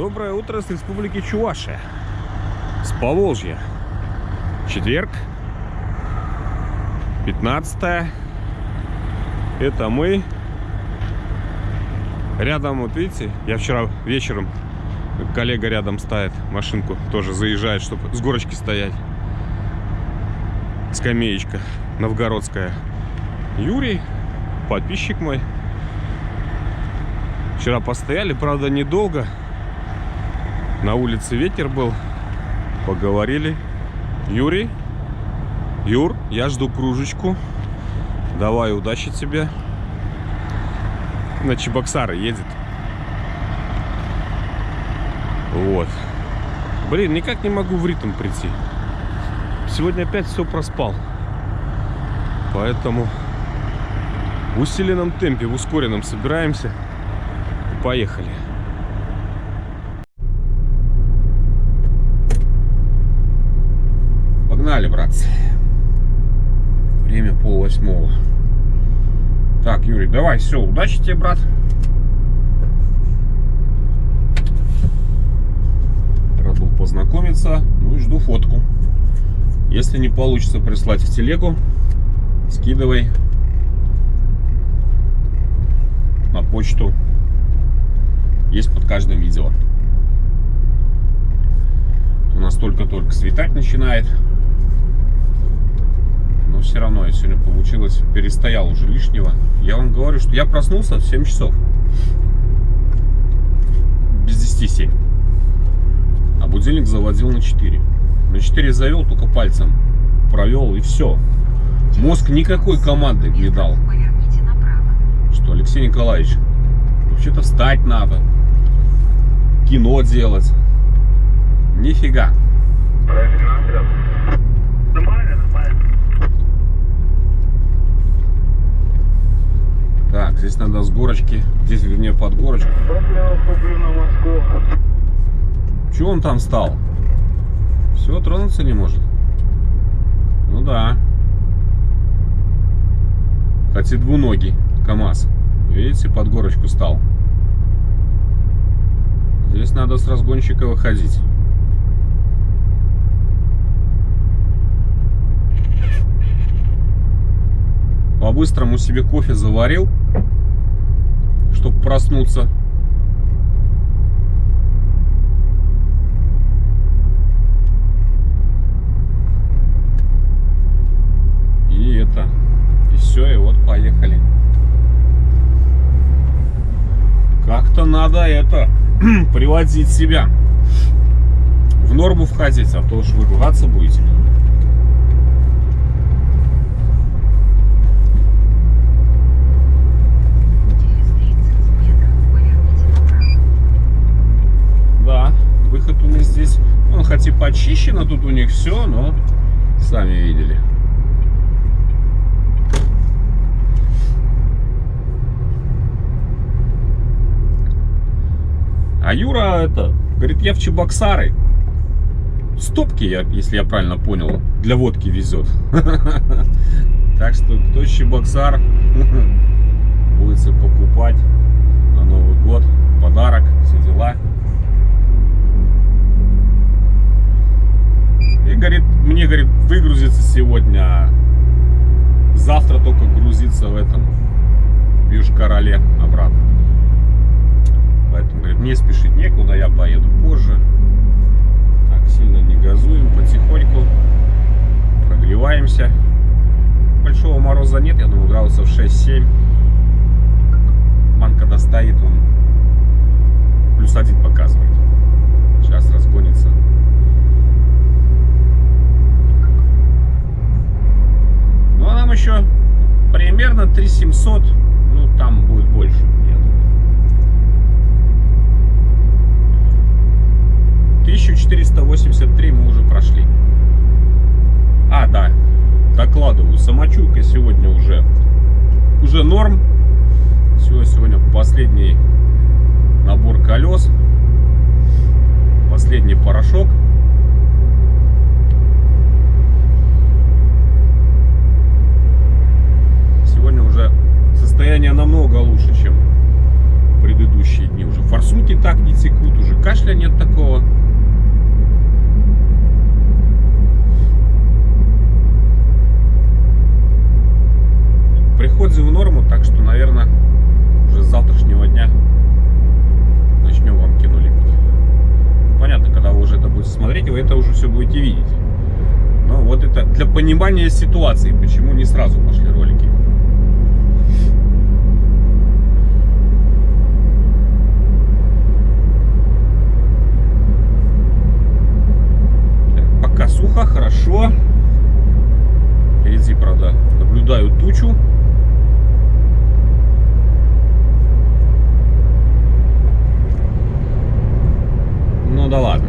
Доброе утро с республики Чувашия, с Поволжья. Четверг, 15-е. Это мы. Рядом, вот видите, я вчера вечером, коллега рядом ставит машинку, тоже заезжает, чтобы с горочки стоять. Скамеечка новгородская. Юрий, подписчик мой. Вчера постояли, правда, недолго. На улице ветер был. Поговорили. Юрий, Юр, я жду кружечку. Давай, удачи тебе. На Чебоксары едет. Вот. Блин, никак не могу в ритм прийти. Сегодня опять все проспал. Поэтому в усиленном темпе, в ускоренном собираемся. Поехали. Погнали, братцы. Время 7:30. Так, Юрий, давай, все, удачи тебе, брат. Рад был познакомиться. Ну и жду фотку. Если не получится прислать в телегу, скидывай на почту. Есть под каждым видео. У нас только-только светать начинает. Но все равно, я сегодня получилось, перестоял уже лишнего. Я вам говорю, что я проснулся в 7 часов. Без 10 7. А будильник заводил на 4. На 4 завел, только пальцем провел, и все. Мозг никакой команды не дал. Что, Алексей Николаевич, вообще-то встать надо. Кино делать. Нифига. Так, здесь надо с горочки. Здесь, вернее, под горочку. Чего он там стал? Все, тронуться не может. Ну да. Хотя двуногий КамАЗ. Видите, под горочку стал. Здесь надо с разгонщика выходить. По-быстрому себе кофе заварил, чтобы проснуться. И это. И все, и вот поехали. Как-то надо это приводить себя в норму, входить, а то уж вы ругаться будете. Да, выход у них здесь, он хоть и почищено, тут у них все, но сами видели. А Юра это говорит, я в Чебоксары. Стопки, если я правильно понял, для водки везет. Так что кто Чебоксар будет покупать на Новый год подарок, все дела. И говорит, мне говорит, выгрузиться сегодня, а завтра только грузиться в этом в Юж-Короле обратно. Поэтому, говорит, мне спешить некуда, я поеду позже. Так, сильно не газуем, потихоньку прогреваемся. Большого мороза нет, я думаю, градусов 6-7. Манка достоит, он +1 показывает. Сейчас разгонится. Ну, а нам еще примерно 3700, ну, там будет больше. 1483 мы уже прошли. А, да, докладываю, самочуйка сегодня уже норм. Сегодня последний набор колес, последний порошок. Сегодня уже состояние намного лучше, чем предыдущие дни. Уже форсунки так не текут, уже кашля нет такого. Приходим в норму, так что, наверное, уже с завтрашнего дня начнем вам кино лепить. Понятно, когда вы уже это будете смотреть, вы это уже все будете видеть. Но вот это для понимания ситуации, почему не сразу пошли ролики. Так, пока сухо, хорошо. Впереди, правда, наблюдаю тучу. Ну да ладно.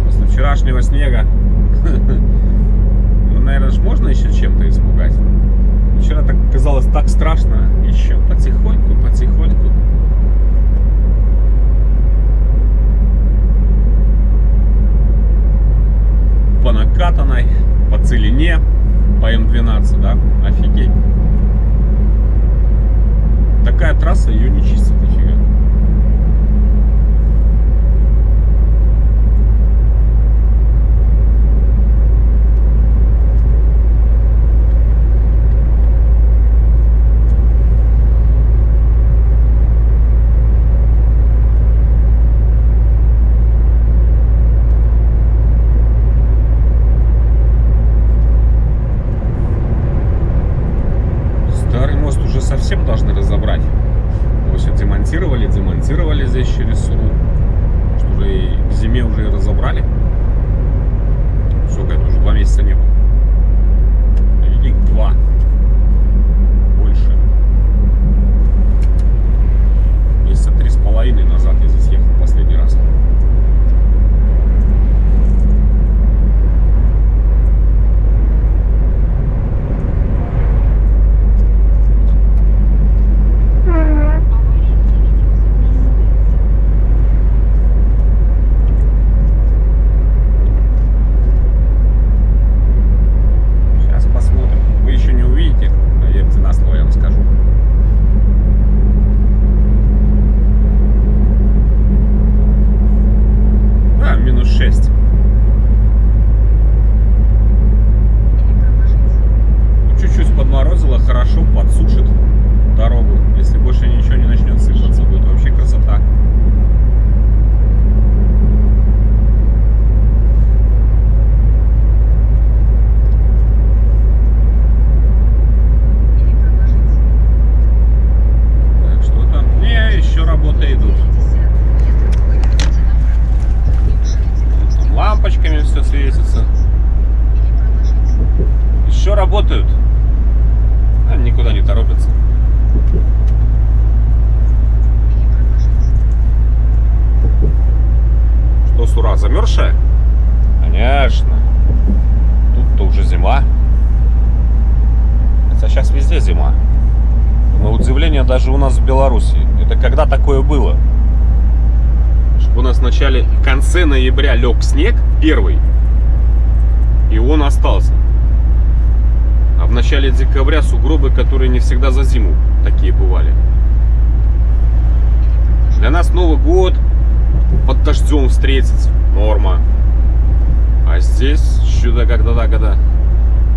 После вчерашнего снега, ну, наверное, же можно еще чем-то испугать. Вчера так казалось так страшно. Еще потихоньку, потихоньку. По накатанной, по целине, по М12, да? Офигеть. Такая трасса, ее не чистят нифига. Совсем должны разобрать. Его все демонтировали здесь через Суру. Что уже и к зиме уже и разобрали. Сколько это уже 2 месяца не было. Их 2. Больше. Месяца 3,5 назад я здесь ехал последний раз. Хорошо подсушит дорогу. Если больше ничего не начнет сыпаться, будет вообще красота. Так, что там? Не, еще работы идут. Там лампочками все светится. Еще работают. Никуда не торопятся. Что, Сура, замерзшая? Конечно. Тут-то уже зима. Хотя сейчас везде зима. На удивление, даже у нас в Беларуси. Это когда такое было? Чтобы у нас в конце ноября лег снег первый, и он остался. А в начале декабря сугробы, которые не всегда за зиму такие бывали. Для нас Новый год под дождем встретить норма. А здесь чудо когда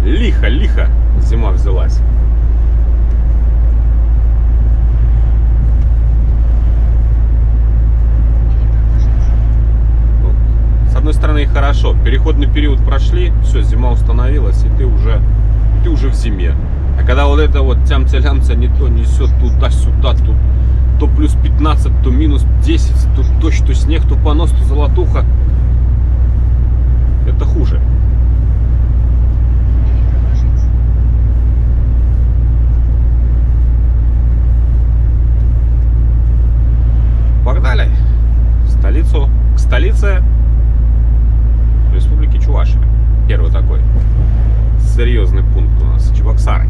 лихо зима взялась. С одной стороны хорошо, переходный период прошли, все, зима установилась, и ты уже в зиме. А когда вот это вот тямця-лямця не то несет туда-сюда, то плюс 15, то минус 10, то дождь, то снег, то понос, то золотуха, это хуже. Погнали к столице Республики Чувашия. Первый такой серьезный пункт у нас, Чебоксары.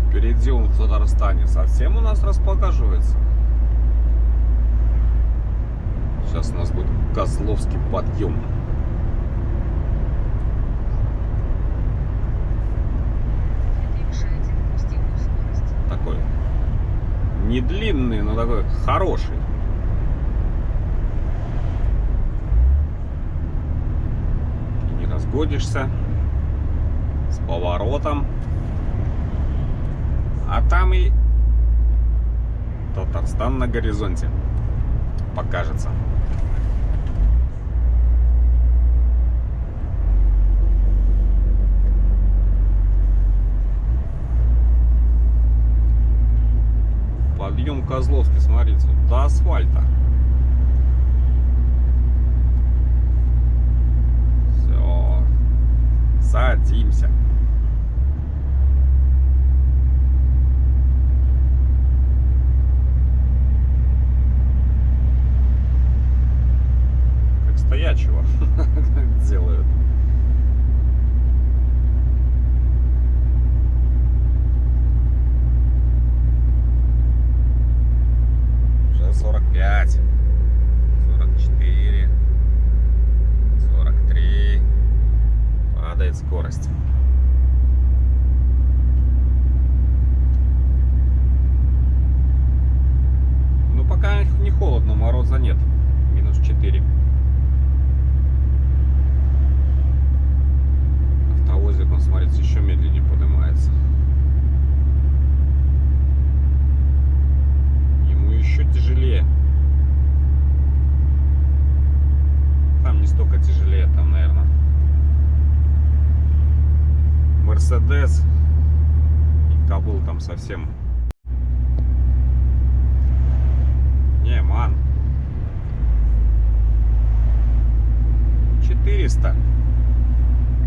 Впереди он в Татарстане совсем у нас распокаживается. Сейчас у нас будет Козловский подъем. Такой не длинный, но такой хороший. И не разгонишься. С поворотом. А там и Татарстан на горизонте покажется. Подъем Козловский, смотрите, до асфальта. Все, садимся. Как стоячего делают. Уже 45, 44, 43. Падает скорость. Ну пока не холодно, мороза нет. Минус 4. Автовозик, он, смотрите, еще медленнее поднимается. Ему еще тяжелее. Там не столько тяжелее, там, наверное, Мерседес. И Кабыл там совсем. Не, ман. 400.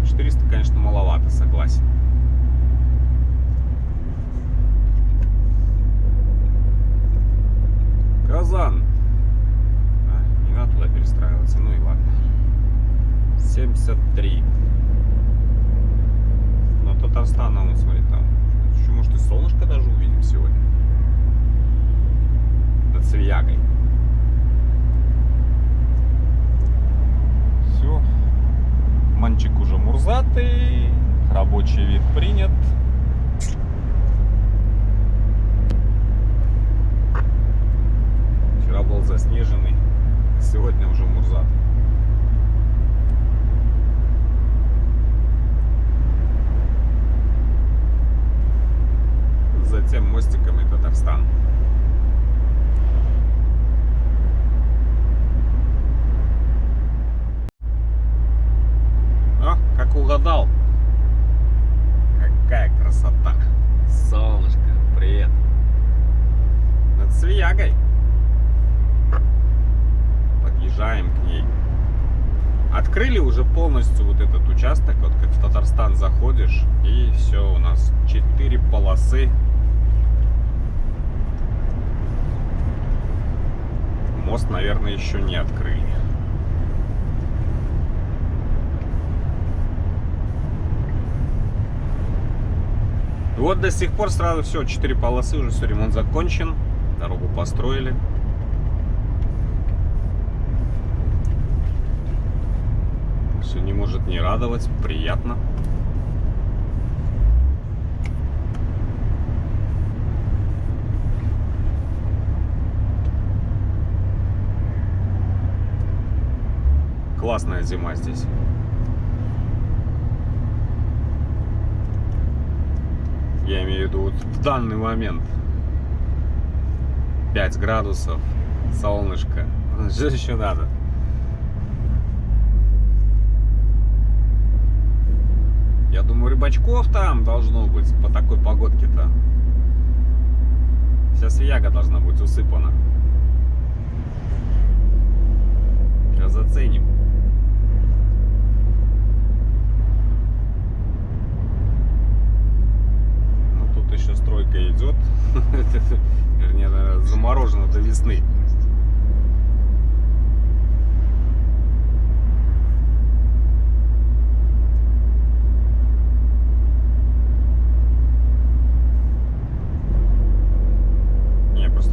400, конечно, маловато, согласен. Казан. Не надо туда перестраиваться, ну и ладно. 73. Но Татарстан, вот смотри, там. Еще, может, и солнышко даже увидим сегодня. Над Свиягой. Все. Манчик уже мурзатый. Рабочий вид принят. Вчера был заснеженный. Сегодня уже мурзат. Затем мостиком и Татарстан. О, как угадал. Какая красота. Солнышко, привет. Над Свиягой. Подъезжаем к ней. Открыли уже полностью вот этот участок. Вот как в Татарстан заходишь. И все, у нас 4 полосы. Мост, наверное, еще не открыли. И вот до сих пор сразу все, 4 полосы, уже все, ремонт закончен. Дорогу построили. Все не может не радовать, приятно. Классная зима здесь. Я имею в виду вот в данный момент. 5 градусов, солнышко. Что еще надо? Я думаю, рыбачков там должно быть по такой погодке-то. Вся Свияга должна быть усыпана. Сейчас заценим. Ну тут еще стройка идет. Вернее, заморожено до весны.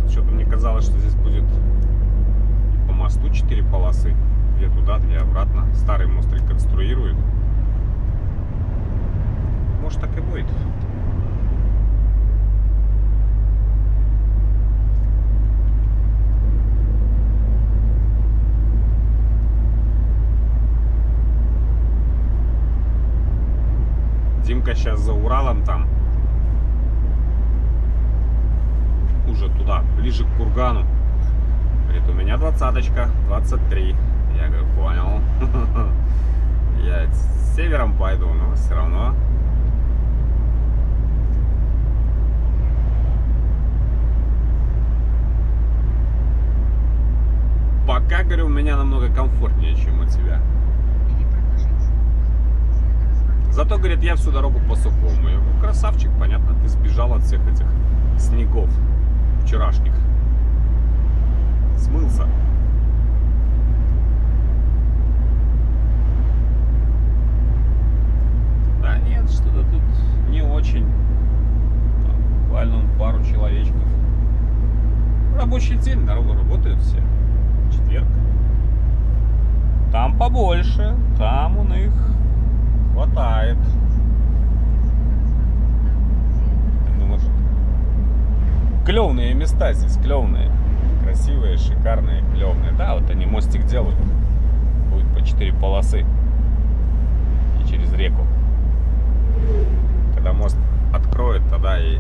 Что-то мне казалось, что здесь будет по мосту 4 старый мост реконструирует. Может, так и будет. Димка сейчас за Уралом там. Уже туда, ближе к кургану. Говорит, у меня 20-очка, 23. Я говорю, понял. Я с севером пойду, но все равно. Пока, говорю, у меня намного комфортнее, чем у тебя. Зато, говорит, я всю дорогу по сухому. Я говорю, красавчик, понятно, ты сбежал от всех этих снегов вчерашних. Смылся. Да нет, что-то тут не очень. Там, буквально пару человечков. Рабочий день, дорога работают все. Четверг. Там побольше, там у них хватает. Думаю, клевные места здесь, клевные. Красивые, шикарные, клевные. Да, вот они мостик делают. Будет по 4 полосы. И через реку. Когда мост откроют, тогда и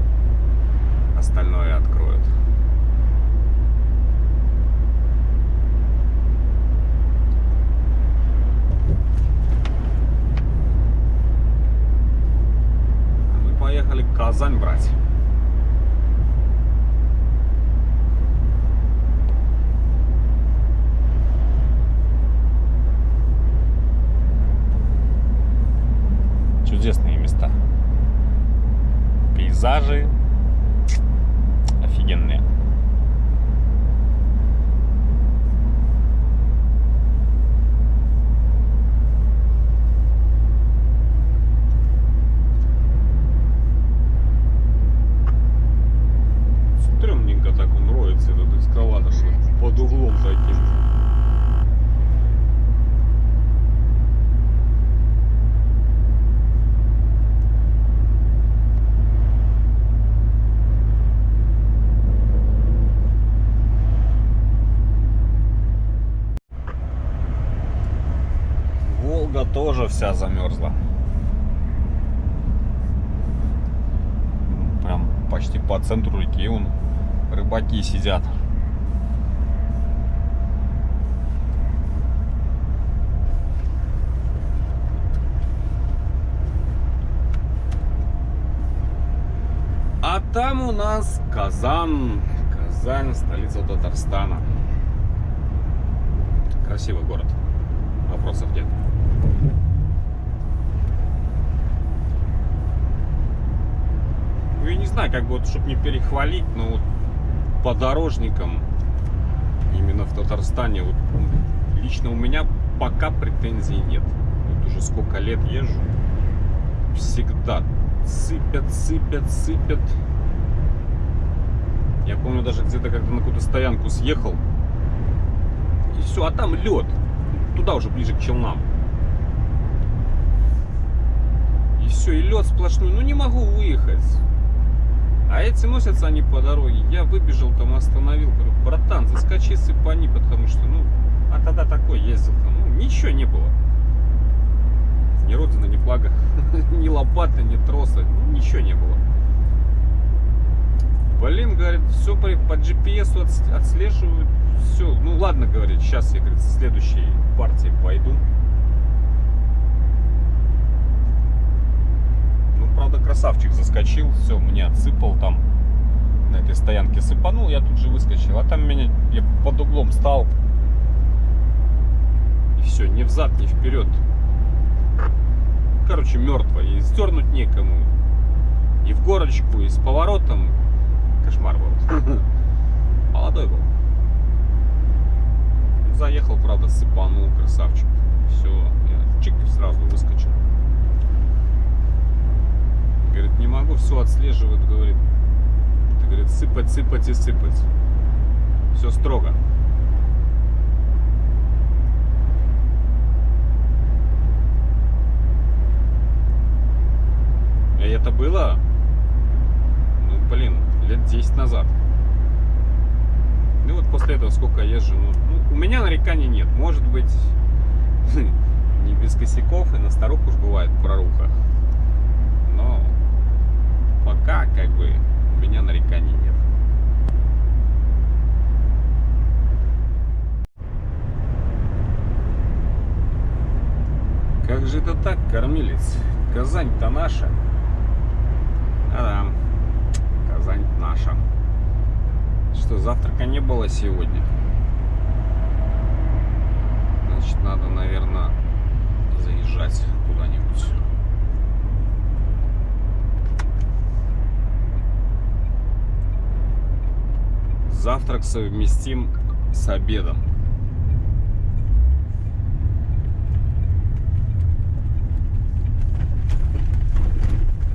остальное откроют. Поехали Казань брать. Чудесные места. Пейзажи офигенные. Стрёмненько так он роется, этот экскаватор под углом таким. Волга тоже вся замерзла. Прям почти по центру реки он. Рыбаки сидят. А там у нас Казань. Казань, столица Татарстана. Красивый город. Вопросов нет. Ну, я не знаю, как бы вот, чтобы не перехвалить, но вот по дорожникам именно в Татарстане вот, лично у меня пока претензий нет. Вот уже сколько лет езжу, всегда сыпят. Я помню, даже где-то как-то на какую-то стоянку съехал, и все, а там лед. Туда уже ближе к Челнам. И все, и лед сплошной. Ну не могу выехать. А эти носятся они по дороге. Я выбежал там, остановил. Говорю, братан, заскочи, сыпани, потому что, ну, а тогда такой ездил там. Ну, ничего не было. Ни родина, ни флага, ни лопаты, ни троса. Ну, ничего не было. Блин, говорит, все по GPS отслеживают. Все, ну ладно, говорит, сейчас я, говорит, с следующей партии пойду. Ну, правда, красавчик заскочил, все, мне отсыпал там, на этой стоянке сыпанул, я тут же выскочил, а там меня, я под углом стал, и все, ни взад, ни вперед. Короче, мертво, и сдернуть некому, и в горочку, и с поворотом. Кошмар был. Молодой был. Заехал, правда, сыпанул, красавчик. Все, я чик сразу выскочил. Говорит, не могу, все отслеживает, говорит. Ты, говорит, сыпать и сыпать. Все строго. это было, ну, блин, лет 10 назад. Ну вот после этого сколько я езжу, ну, у меня нареканий нет. Может быть, не без косяков, и на старух уж бывает проруха. Но пока, как бы, у меня нареканий нет. Как же это так, кормилец? Казань-то наша. Да-да, Казань наша. Что, завтрака не было сегодня? Значит, надо, наверное, заезжать куда-нибудь. Завтрак совместим с обедом.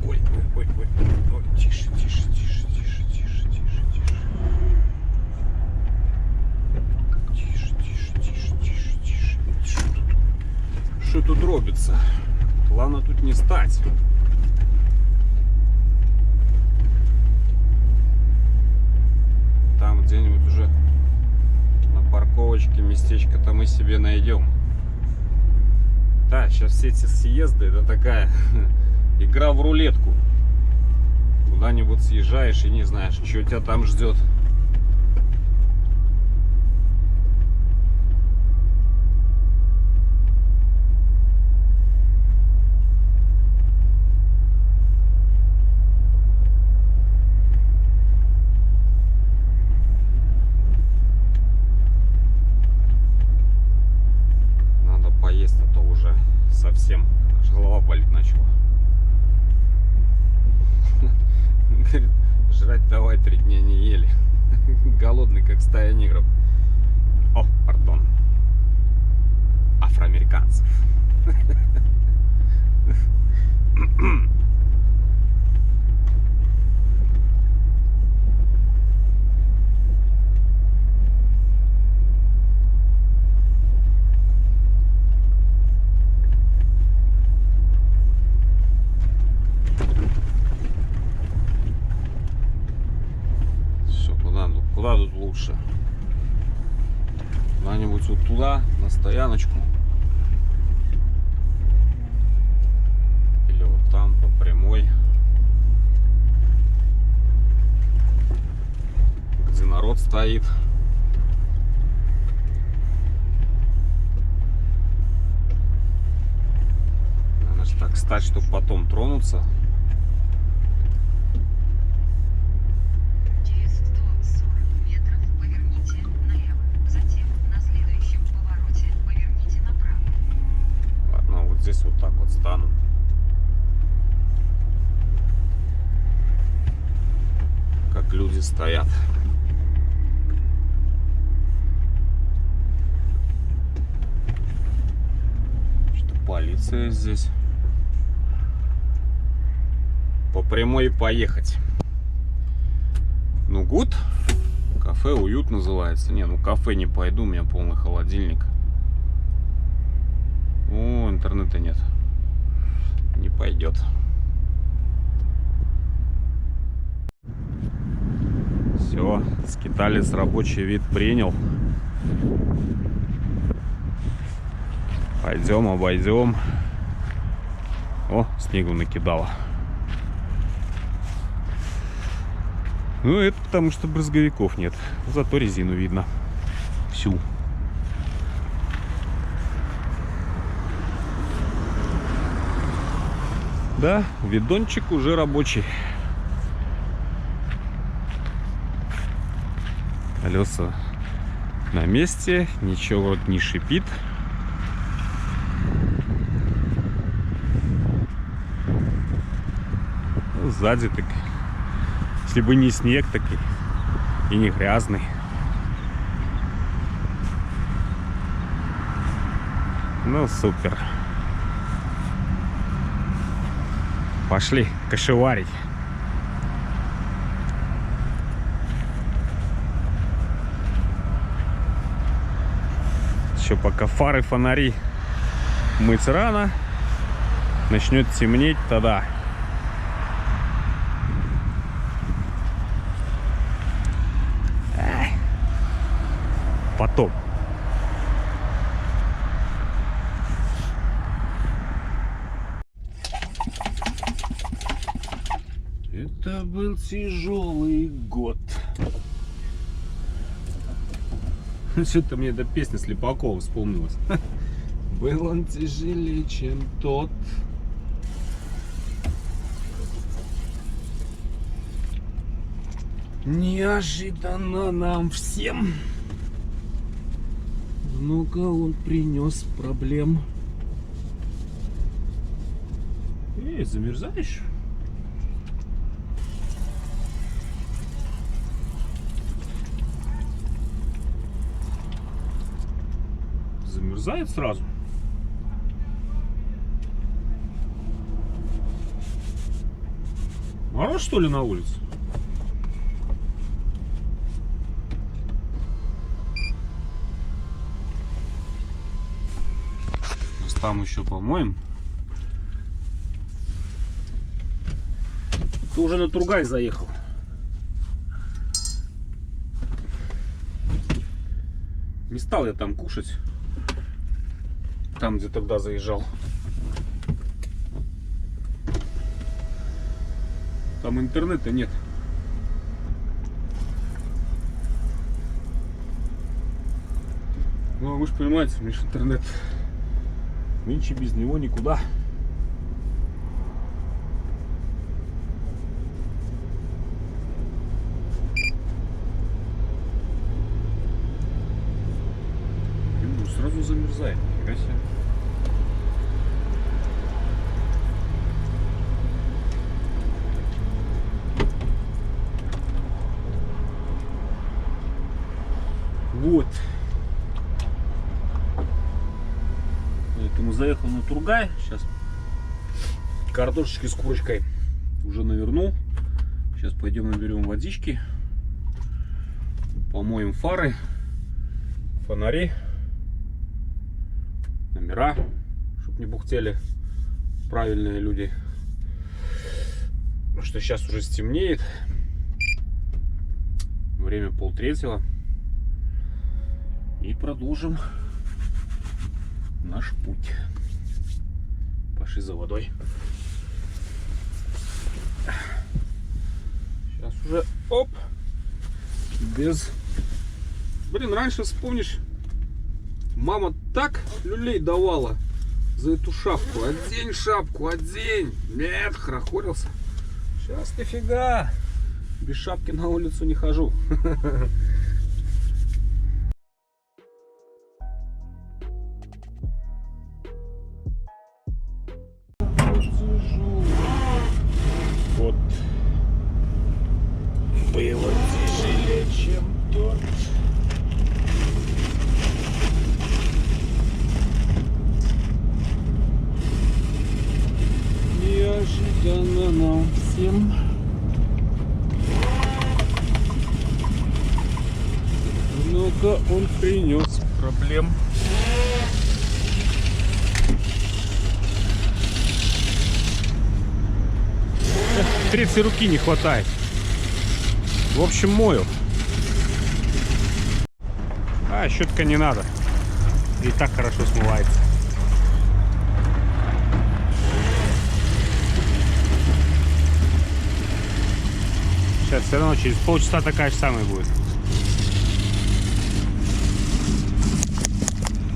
Ой, тише, тише, тише, тише, тише, тише, тише. Тише, тише, тише, тише, тише. Что тут робится? Главное тут не стать. Там где-нибудь уже на парковочке местечко-то мы себе найдем. Да, сейчас все эти съезды, это такая игра в рулетку. Куда-нибудь съезжаешь и не знаешь, что тебя там ждет. Надо поесть, а то уже совсем аж голова болеть начала. Говорит, жрать давай, 3 дня не ели. Голодный, как стая негров. О, пардон. Афроамериканцев. Куда тут лучше? Куда-нибудь вот туда, на стояночку. Или вот там, по прямой. Где народ стоит. Надо же так стать, чтобы потом тронуться. Здесь вот так вот стану. Как люди стоят. Что полиция здесь. По прямой поехать. Ну гуд. Кафе Уют называется. Не, ну кафе не пойду, у меня полный холодильник. О, интернета нет. Не пойдет. Все, скиталец рабочий вид принял. Пойдем, обойдем. О, снегу накидало. Ну, это потому что брызговиков нет. Зато резину видно. Всю. Да, видончик уже рабочий. Колеса на месте, ничего вроде не шипит. Ну, сзади так, если бы не снег, так и не грязный. Ну, супер. Пошли кашеварить. Еще пока фары, фонари мыть рано. Начнет темнеть, тогда потом. Это был тяжелый год. Что-то мне эта песня Слепакова вспомнилась. Был он тяжелее, чем тот. Неожиданно нам всем много он принес проблем. Эй, замерзаешь? Замерзает сразу. Мороз, что ли, на улице? Там еще помоем. Ты уже на Тургай заехал. Не стал я там кушать. Там, где тогда заезжал. Там интернета нет. Ну, вы же понимаете, Миш, интернет. Нынче без него никуда. Ну, сразу замерзает. Нифига себе. Вот. Поэтому заехал на Тургай. Сейчас картошечки с курочкой уже навернул. Сейчас пойдем наберем водички. Помоем фары, фонари, номера, чтобы не бухтели правильные люди. Потому что сейчас уже стемнеет. Время 2:30. И продолжим наш путь. Пошли за водой. Сейчас уже оп. Без. Блин, раньше вспомнишь, мама так люлей давала за эту шапку. Одень шапку, одень. Нет, хорохорился. Сейчас нифига. Без шапки на улицу не хожу. Вот. Было тяжелее, чем тот. Неожиданно нам всем. Много он принес проблем. Третьей руки не хватает. В общем, мою. А, щетка не надо. И так хорошо смывается. Сейчас все равно через полчаса такая же самая будет.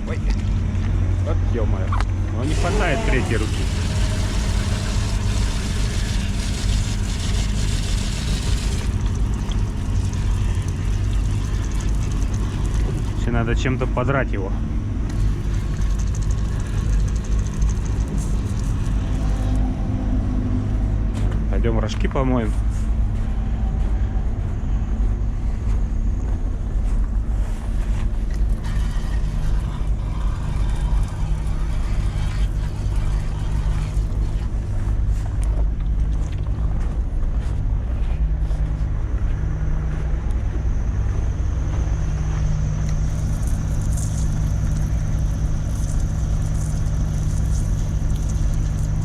Ой. Вот ё-моё. Но не хватает третьей руки. Надо чем-то подрать его. Пойдем рожки помоем.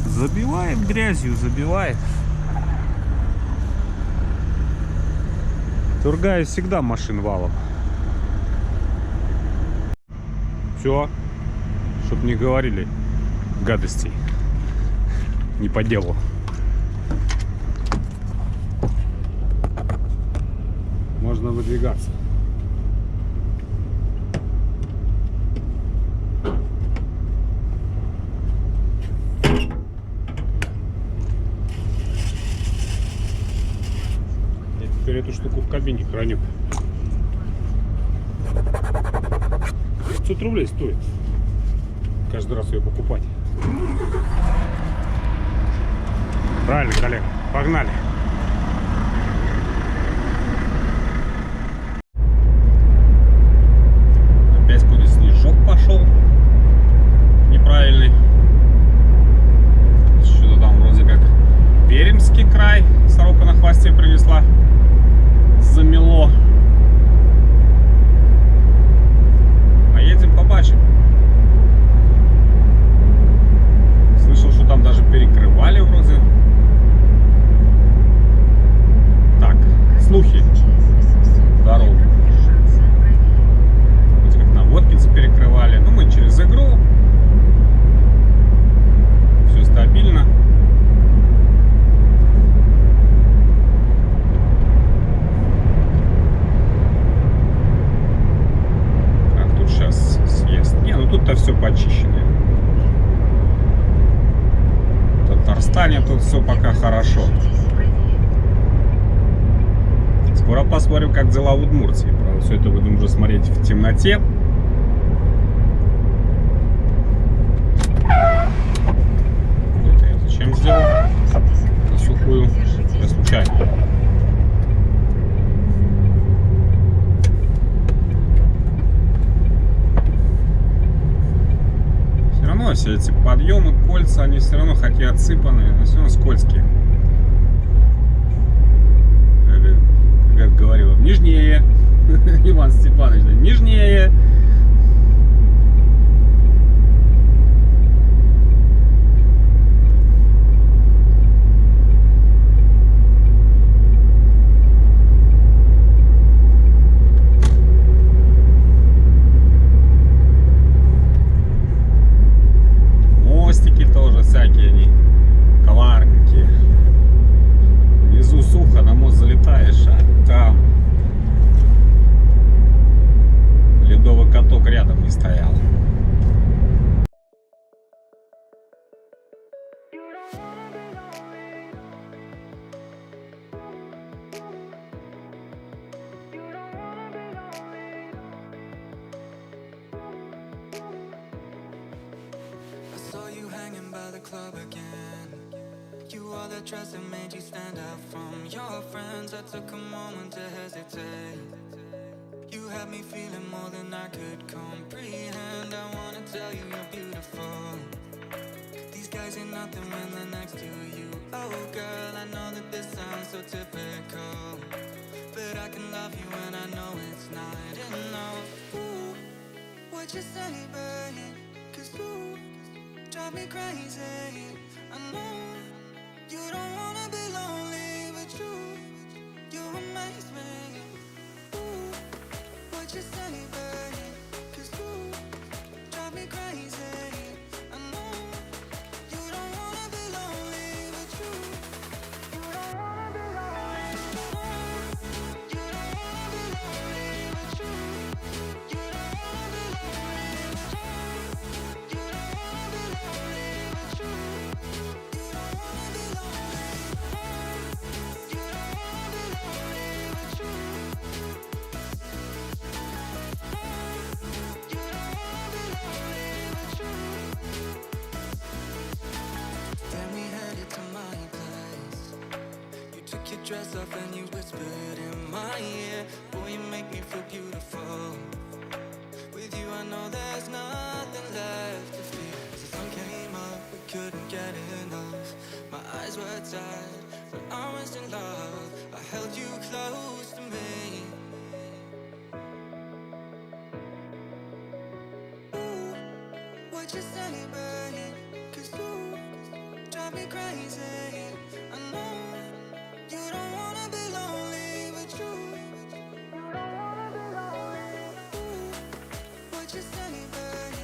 Забивает грязью, забивает. В Тургае всегда машин валом. все, чтобы не говорили гадостей. Не по делу. Можно выдвигаться. Я теперь эту штуку в кабине храню. 500 рублей стоит каждый раз ее покупать. Правильно, коллега. Погнали. Опять куда снежок пошел. Неправильный. Что-то там вроде как Пермский край. Сорока на хвосте принесла. Замело. Поедем, побачим. Слышал, что там даже перекрывали вроде. Так, слухи. Дорогу. Вроде как на Воткинце перекрывали. Но мы через игру. Все стабильно. Как тут сейчас съезд? Не, ну тут-то все почищено. В Татарстане тут все пока хорошо. Скоро посмотрим, как дела в Удмуртии. Правда, все это будем уже смотреть в темноте. Это я зачем сделал? На сухую. Я случайно. Все равно все эти подъемы, кольца, они все равно, хоть и отсыпаны, но все равно скользкие. Как говорил, нежнее. Иван Степанович, нежнее. Мостики тоже всякие они коварненькие. Внизу сухо, на мост залетаешь, а там ледовый каток рядом не стоял. I saw you hanging by the club again. You wore that dress that made you stand out from your friends. I took a moment to hesitate. You had me feeling more than I could comprehend. I wanna tell you you're beautiful. These guys ain't nothing when they're next to you. Oh girl, I know that this sounds so typical, but I can love you and I know it's not enough. Ooh, what you say, babe? 'Cause you drive me crazy. I know you don't wanna be lonely, but you amaze me. Ooh, what you say, babe? 'Cause you drive me crazy. I know you don't wanna be lonely, but you don't wanna be lonely. You don't wanna be lonely, but you don't wanna be lonely, but you don't wanna be lonely, but you don't wanna be lonely. You don't wanna be lonely, but you don't wanna be lonely, but you. Then we headed to my place. You took your dress off and you whispered in my ear, boy, you make me feel beautiful. With you I know there's nothing left to fear. The sun came up, we couldn't get enough. My eyes were tired, but I was in love. I held you close to me. Ooh, what you say, babe? 'Cause you drive me crazy. I know you don't wanna be lonely, but you don't wanna be lonely. Ooh, what you say, babe?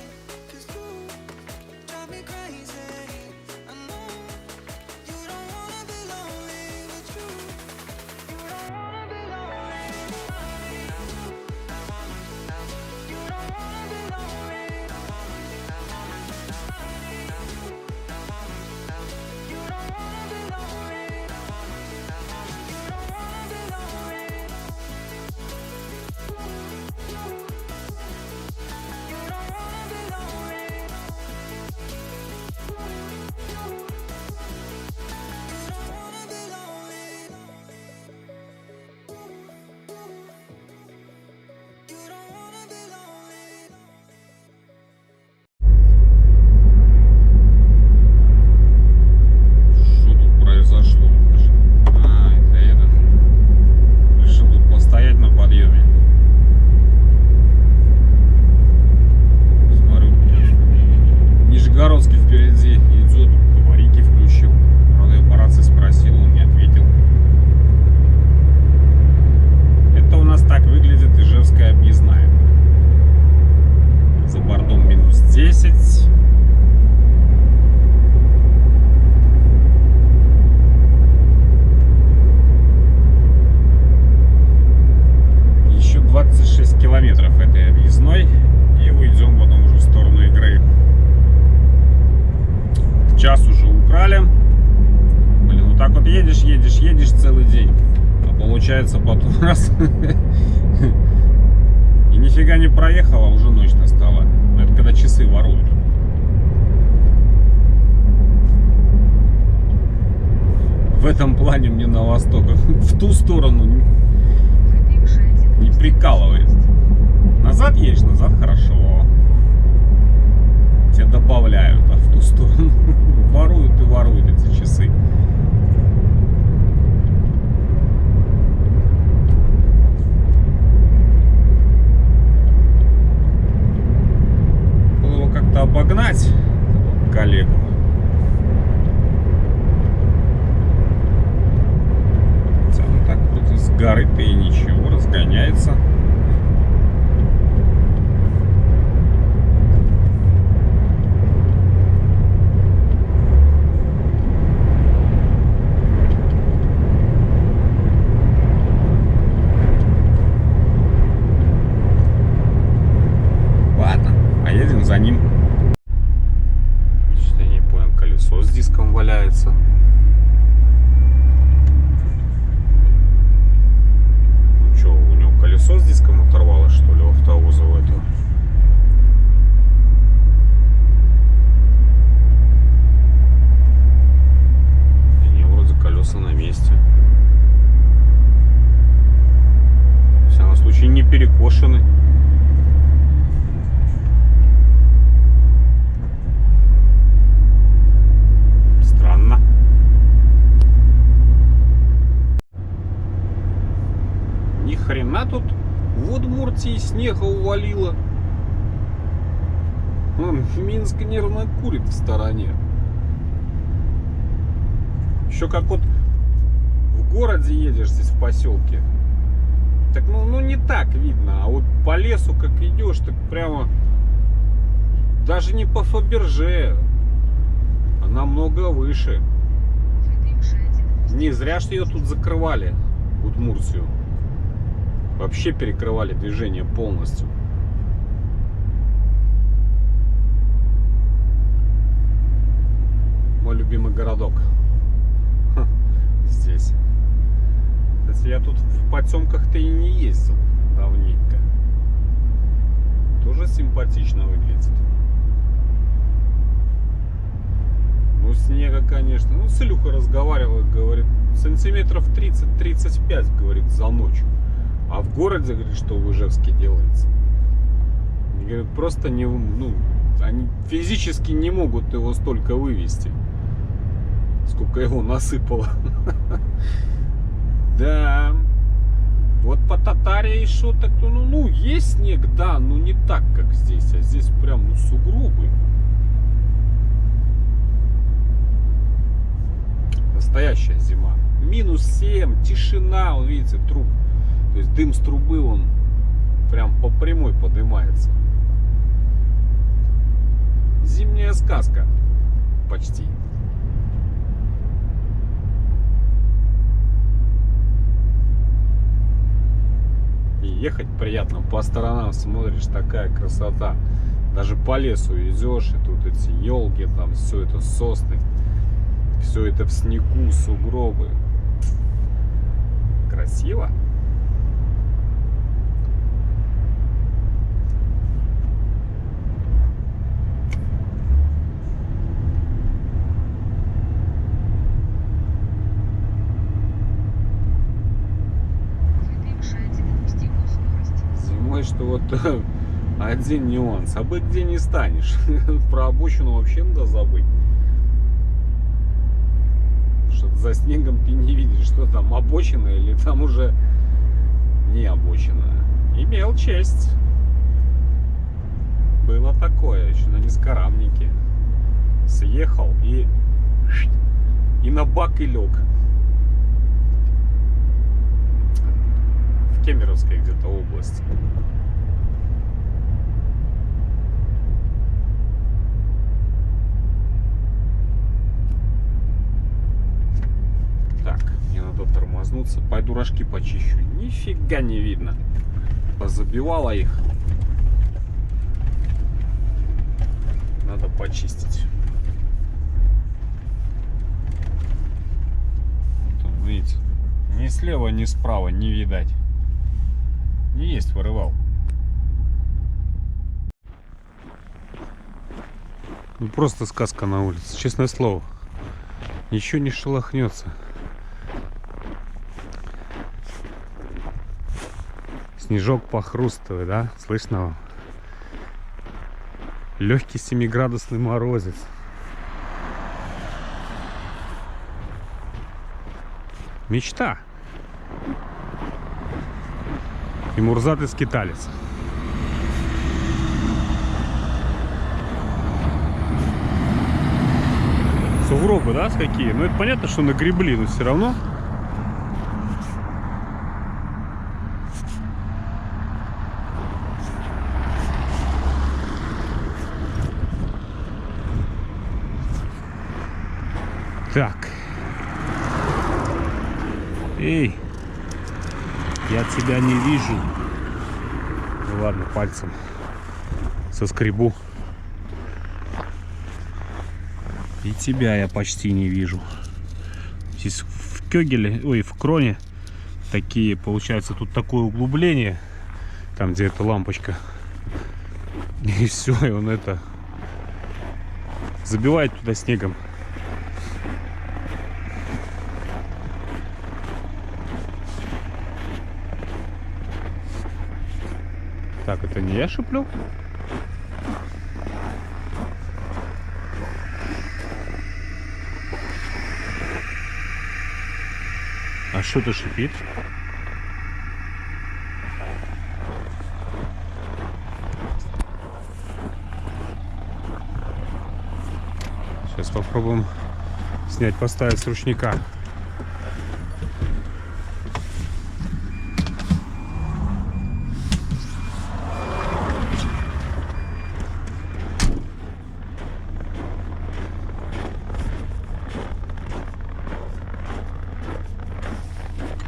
получается потом раз и нифига не проехала, а уже ночь настала. Это когда часы воруют. В этом плане мне на восток, в ту сторону не прикалывает. Назад едешь, назад хорошо. Тебе добавляют, а в ту сторону воруют и воруют эти часы. Было его как-то обогнать, коллегу. Ну так вроде с горы-то и ничего, разгоняется. За ним. Что-то я не понял, колесо с диском валяется. Ну что, у него колесо с диском оторвалось, что ли, у автовоза у этого? И не, вроде колеса на месте. В всяком случае, не перекошены. Ни хрена тут в Удмуртии снега увалило. Минск нервно курит в стороне. Еще как вот в городе едешь, здесь в поселке, так ну не так видно. А вот по лесу как идешь, так прямо даже не по Фаберже, а намного выше. Не зря, что ее тут закрывали, Удмуртию. Вообще перекрывали движение полностью. Мой любимый городок. Здесь. Кстати, я тут в потемках-то и не ездил давненько. Тоже симпатично выглядит. Ну, снега, конечно. Ну, с Илюхой разговаривал, говорит, сантиметров 30-35, говорит, за ночь. А в городе, говорит, что в Ижевске делается. Они говорят, просто не, ну, они физически не могут его столько вывести, сколько его насыпало. Да. Вот по Татарии что так, ну, есть снег, да, но не так, как здесь. А здесь прям, ну, сугробы. Настоящая зима. -7, тишина, вон, видите, труп. То есть дым с трубы, он прям по прямой поднимается. Зимняя сказка. Почти. И ехать приятно. По сторонам смотришь, такая красота. Даже по лесу идешь, и тут эти елки, там все это сосны. Все это в снегу, сугробы. Красиво. Зимой, что вот один нюанс. Забыть где не станешь. Про обочину вообще надо забыть. Что за снегом ты не видишь, что там обочина или там уже не обочина. Имел честь. Было такое, еще на низкорамнике. Съехал и на бак и лег. В Кемеровской где-то области. Так, мне надо тормознуться. Пойду рожки почищу. Нифига не видно. Позабивала их. Надо почистить. Вот он, видите? Ни слева, ни справа не видать. Не есть вырывал. Ну, просто сказка на улице, честное слово. Ничего не шелохнется. Снежок похрустывает, да? Слышно вам? Легкий 7-градусный морозец. Мечта. И мурзатый скиталец. Сугробы, да, с какие? Ну, это понятно, что нагребли, но все равно. Так. Эй, я тебя не вижу. Ну ладно, пальцем соскребу. И тебя я почти не вижу. Здесь в Кёгеле, ой, в Кроне такие, получается, тут такое углубление, там, где эта лампочка. И все, и он это забивает туда снегом. Так, это не я шиплю? А что-то шипит? Сейчас попробуем снять, поставить с ручника.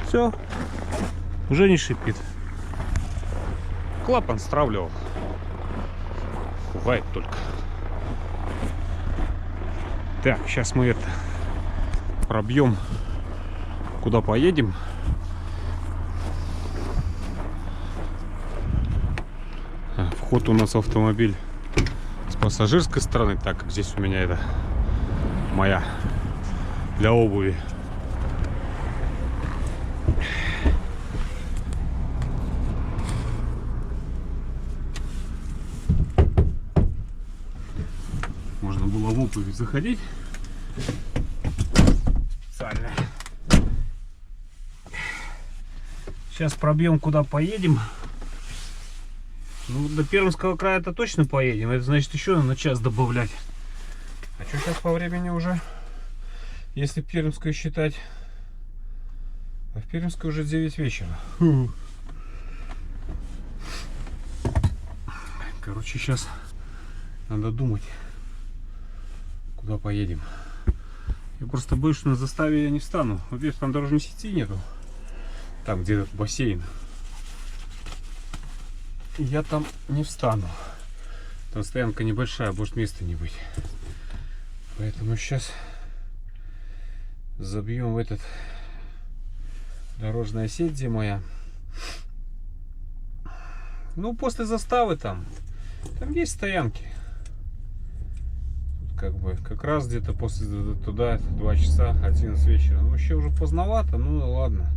Все, уже не шипит. Клапан стравливал. Бывает только. Так, сейчас мы это пробьем, куда поедем. Вход у нас в автомобиль с пассажирской стороны, так как здесь у меня это моя для обуви. Можно было в обувь заходить специально. Сейчас пробьем, куда поедем. Ну, до Пермского края это точно поедем. Это значит еще на час добавлять. А что сейчас по времени уже? Если Пермское считать. А в Пермской уже 9 вечера. Короче, сейчас надо думать, куда поедем. Я просто боюсь, что на заставе я не встану. Во-первых, там дорожной сети нету. Там, где этот бассейн. И я там не встану. Там стоянка небольшая, может места не быть. Поэтому сейчас забьем в этот дорожная сеть, где моя. Ну, после заставы там есть стоянки. Тут как раз где-то после туда 2 часа, 11 вечера. Ну, вообще уже поздновато, ну ладно.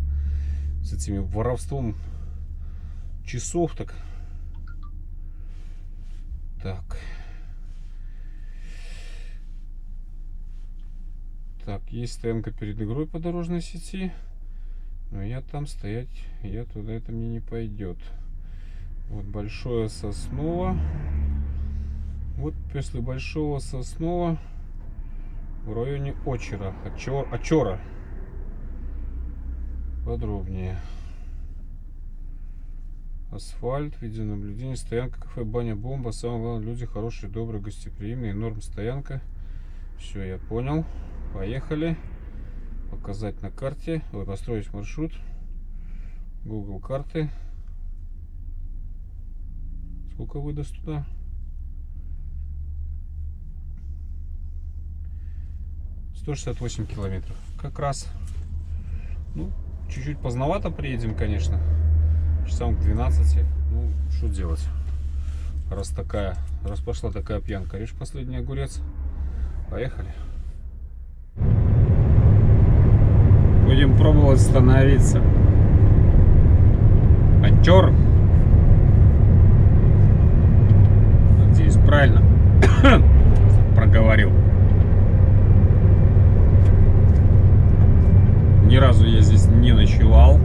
С этими воровством часов так. Так, есть стоянка перед игрой по дорожной сети. Но я там стоять, я туда, это мне не пойдет. Вот Большое Сосново. Вот после Большого Соснова в районе Очора. Подробнее. Асфальт, видеонаблюдение, стоянка, кафе, баня, бомба. Самое главное, люди хорошие, добрые, гостеприимные. Норм стоянка. Все, я понял. Поехали. Показать на карте. Ой, построить маршрут. Google карты. Сколько выдаст туда? 168 километров. Как раз. Ну, чуть-чуть поздновато приедем, конечно. Часам к 12. Ну, что делать? Раз пошла такая пьянка. Режь последний огурец. Поехали. Будем пробовать становиться. Анчор. Надеюсь, правильно проговорил. Ни разу я здесь не ночевал.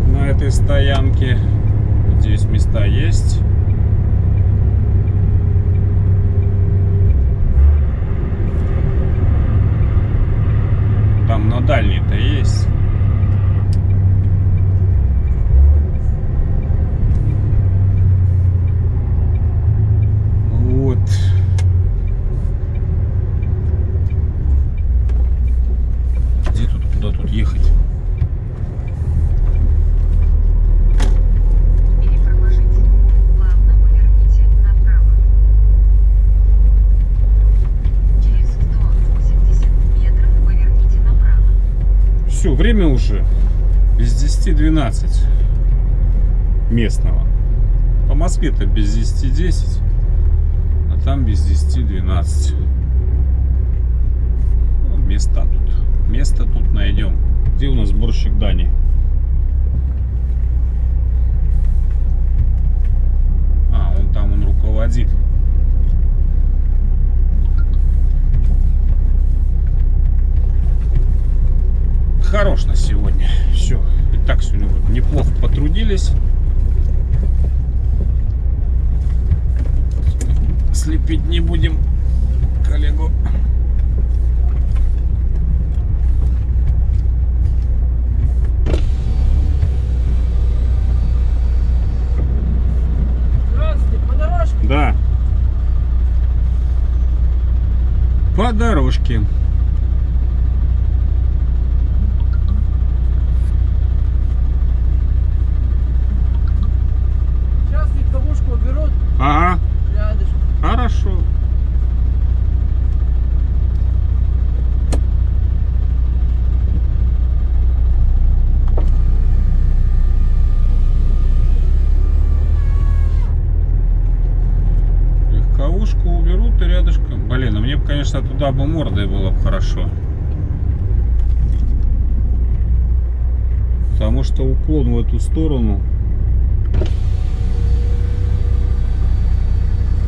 На этой стоянке, надеюсь, места есть. Там на дальней-то есть. Вот. Где тут, куда тут ехать? Или проложить. Плавно поверните направо. Через 180 метров поверните направо. Все, время уже без 10:12 местного. По Москве-то без 10:10, а там без 10:12. Ну, место тут найдем. Где у нас сборщик Дани? А, он руководит. Хорош на сегодня. Все. И так сегодня вот неплохо потрудились. Слепить не будем коллегу. Здравствуйте, по дорожке. Да. По дорожке. Сейчас легковушку уберут Ага. рядышком. Хорошо. Легковушку уберут и рядышком. Блин, а мне бы, конечно, туда бы мордой было бы хорошо. Потому что уклон в эту сторону.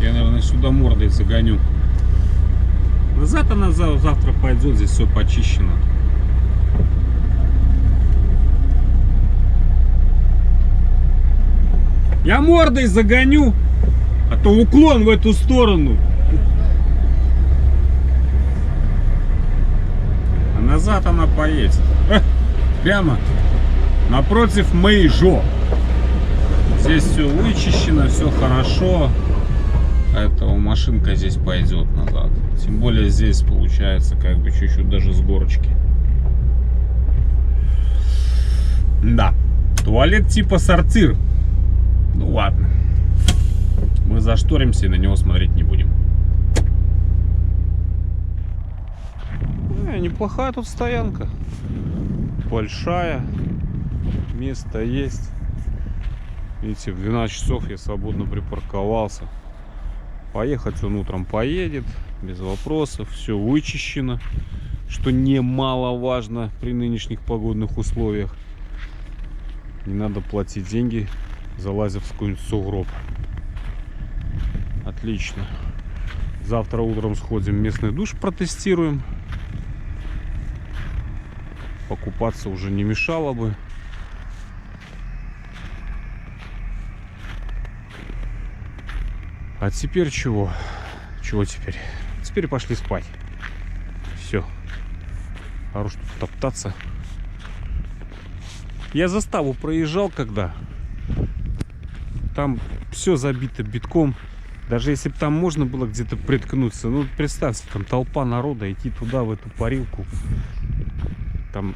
Я, наверное, сюда мордой загоню. Назад она завтра пойдет, здесь все почищено. Я мордой загоню, а то уклон в эту сторону. А назад она поедет. Прямо напротив Мэйжо. Здесь все вычищено, все хорошо. Поэтому машинка здесь пойдет назад. Тем более здесь получается как бы чуть-чуть даже с горочки. Да. Туалет типа сортир. Ну ладно. Мы зашторимся и на него смотреть не будем. Неплохая тут стоянка. Большая. Место есть. Видите, в 12 часов я свободно припарковался. Поехать он утром поедет, без вопросов. Все вычищено, что немаловажно при нынешних погодных условиях. Не надо платить деньги, залазив в какой-нибудь сугроб. Отлично. Завтра утром сходим, местный душ протестируем. Покупаться уже не мешало бы. А теперь чего? Чего теперь? Теперь пошли спать. Все. Хорош тут топтаться. Я заставу проезжал когда. Там все забито битком. Даже если бы там можно было где-то приткнуться. Ну, представьте, там толпа народа, идти туда, в эту парилку. Там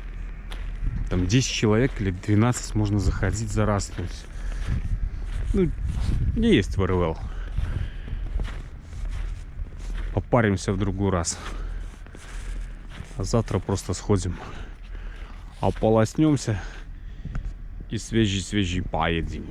10 человек или 12 можно заходить за раз. То есть Ну, не есть ВРЛ. Попаримся в другой раз. А завтра просто сходим, ополоснемся и свежий поедем.